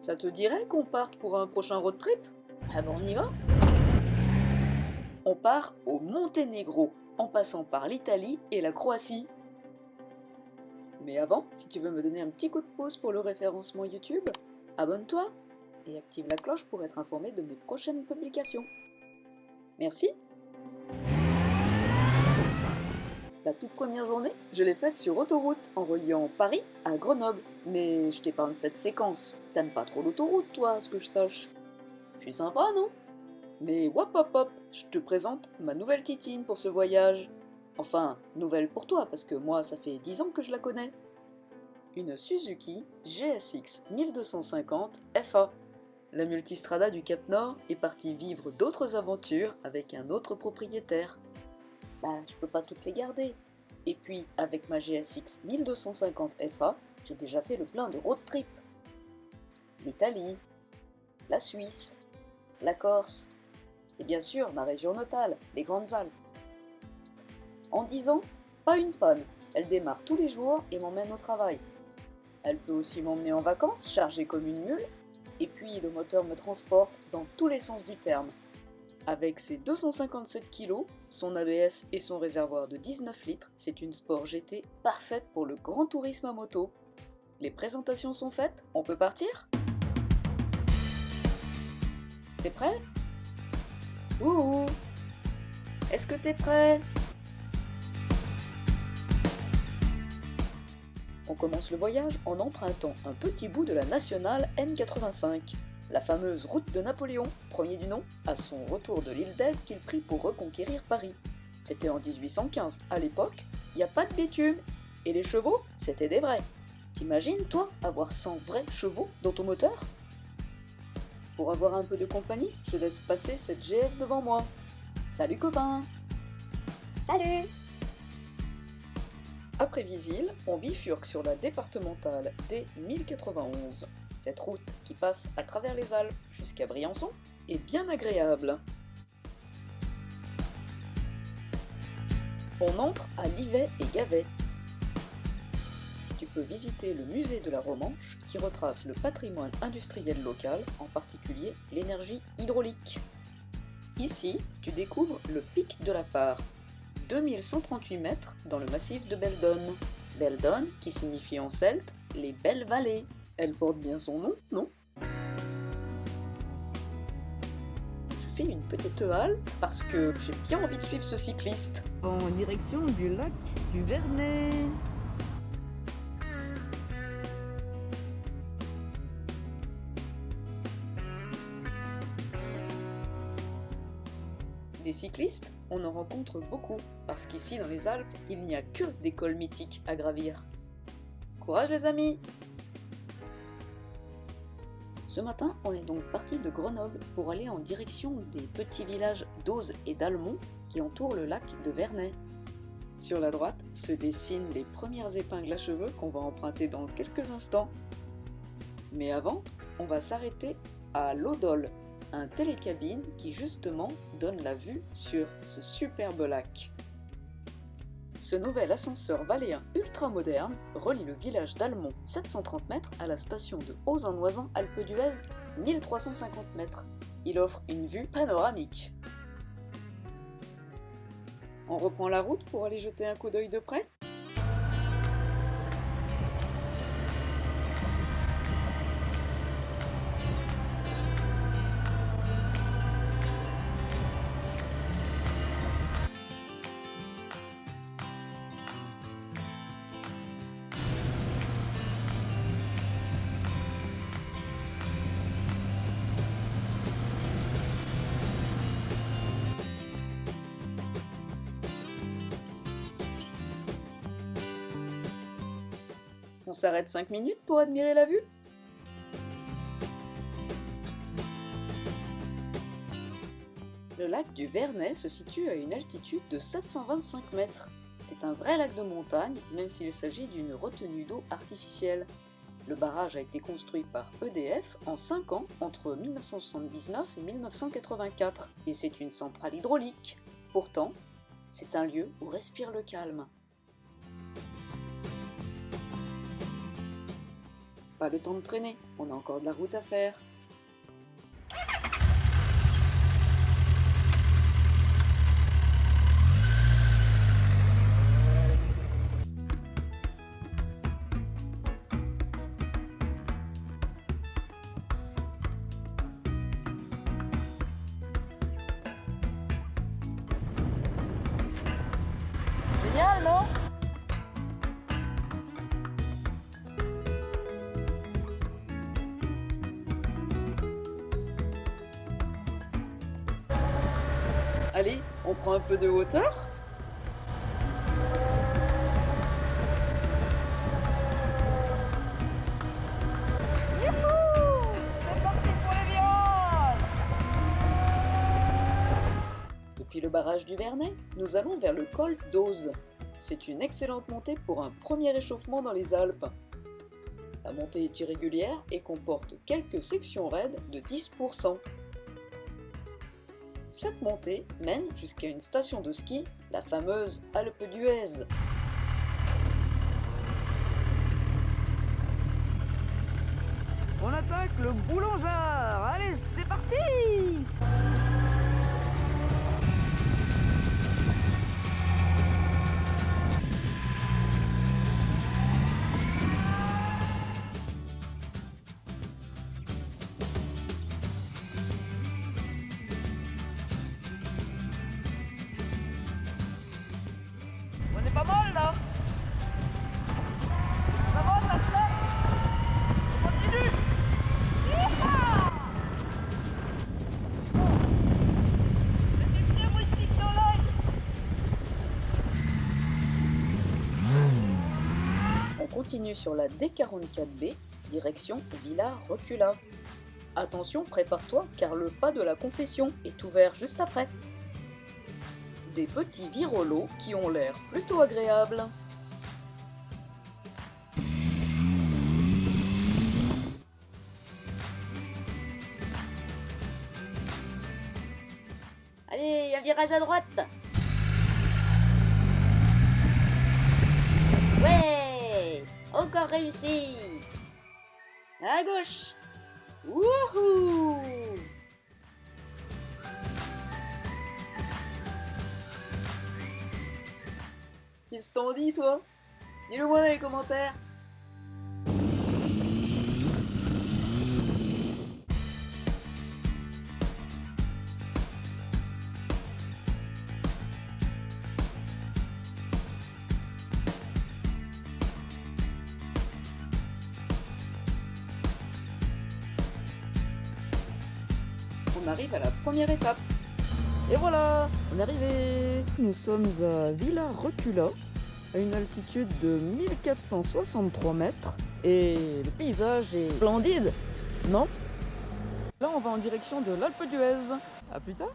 Ça te dirait qu'on parte pour un prochain road trip? Ah ben on y va? On part au Monténégro, en passant par l'Italie et la Croatie. Mais avant, si tu veux me donner un petit coup de pouce pour le référencement YouTube, abonne-toi et active la cloche pour être informé de mes prochaines publications. Merci. La toute première journée, je l'ai faite sur autoroute en reliant Paris à Grenoble. Mais je t'épargne cette séquence. T'aimes pas trop l'autoroute, toi, à ce que je sache. Je suis sympa, non? Mais hop hop hop, je te présente ma nouvelle titine pour ce voyage. Enfin, nouvelle pour toi, parce que moi, ça fait 10 ans que je la connais. Une Suzuki GSX 1250 FA. La multistrada du Cap Nord est partie vivre d'autres aventures avec un autre propriétaire. Bah, je peux pas toutes les garder. Et puis, avec ma GSX 1250 FA, j'ai déjà fait le plein de road trip. L'Italie, la Suisse, la Corse, et bien sûr ma région natale, les Grandes Alpes. En 10 ans, pas une panne. Elle démarre tous les jours et m'emmène au travail. Elle peut aussi m'emmener en vacances, chargée comme une mule, et puis le moteur me transporte dans tous les sens du terme. Avec ses 257 kg, son ABS et son réservoir de 19 litres, c'est une Sport GT parfaite pour le grand tourisme à moto. Les présentations sont faites, on peut partir? T'es prêt? Ouh! Est-ce que t'es prêt? On commence le voyage en empruntant un petit bout de la nationale N85, la fameuse route de Napoléon, premier du nom, à son retour de l'île d'Elbe qu'il prit pour reconquérir Paris. C'était en 1815. À l'époque, il n'y a pas de bitume. Et les chevaux, c'était des vrais. T'imagines, toi, avoir 100 vrais chevaux dans ton moteur? Pour avoir un peu de compagnie, je laisse passer cette GS devant moi. Salut copain! Salut! Après Visil, on bifurque sur la départementale D1091. Cette route qui passe à travers les Alpes jusqu'à Briançon est bien agréable. On entre à Livet et Gavet. Tu peux visiter le musée de la Romanche qui retrace le patrimoine industriel local, en particulier l'énergie hydraulique. Ici, tu découvres le pic de la Phare, 2138 mètres dans le massif de Beldon. Beldon qui signifie en celte les belles vallées. Elle porte bien son nom, non? Je fais une petite halte parce que j'ai bien envie de suivre ce cycliste. En direction du lac du Vernet. Des cyclistes, on en rencontre beaucoup, parce qu'ici dans les Alpes, il n'y a que des cols mythiques à gravir. Courage les amis! Ce matin, on est donc parti de Grenoble pour aller en direction des petits villages d'Auze et d'Almont qui entourent le lac de Vernet. Sur la droite se dessinent les premières épingles à cheveux qu'on va emprunter dans quelques instants. Mais avant, on va s'arrêter à l'Odol, un télécabine qui justement donne la vue sur ce superbe lac. Ce nouvel ascenseur valéen ultra moderne relie le village d'Almont, 730 mètres, à la station de Hoz-en-Oisans Alpe d'Huez, 1350 mètres. Il offre une vue panoramique. On reprend la route pour aller jeter un coup d'œil de près? On s'arrête 5 minutes pour admirer la vue? Le lac du Vernet se situe à une altitude de 725 mètres. C'est un vrai lac de montagne, même s'il s'agit d'une retenue d'eau artificielle. Le barrage a été construit par EDF en 5 ans entre 1979 et 1984, et c'est une centrale hydraulique. Pourtant, c'est un lieu où respire le calme. Pas le temps de traîner, on a encore de la route à faire. Génial, non? Allez, on prend un peu de hauteur? Depuis le barrage du Vernet, nous allons vers le col d'Auze. C'est une excellente montée pour un premier échauffement dans les Alpes. La montée est irrégulière et comporte quelques sections raides de 10%. Cette montée mène jusqu'à une station de ski, la fameuse Alpe d'Huez. On attaque le boulangard. Allez, c'est parti! On est pas mal là. Ça va, ça se fait. On continue. C'est du vieux moustique dans l'œil. On continue sur la D44B, direction Villars-Recula. Attention, prépare-toi car le pas de la confession est ouvert juste après. Des petits virolos qui ont l'air plutôt agréables. Allez, un virage à droite. Ouais, encore réussi. À gauche. Wouhou! Qu'est-ce que t'en dis, toi? Dis-le moi dans les commentaires. On arrive à la première étape. Et voilà, on est arrivé. Nous sommes à Villars-Recula, à une altitude de 1463 mètres. Et le paysage est splendide, non? Là, on va en direction de l'Alpe d'Huez. À plus tard.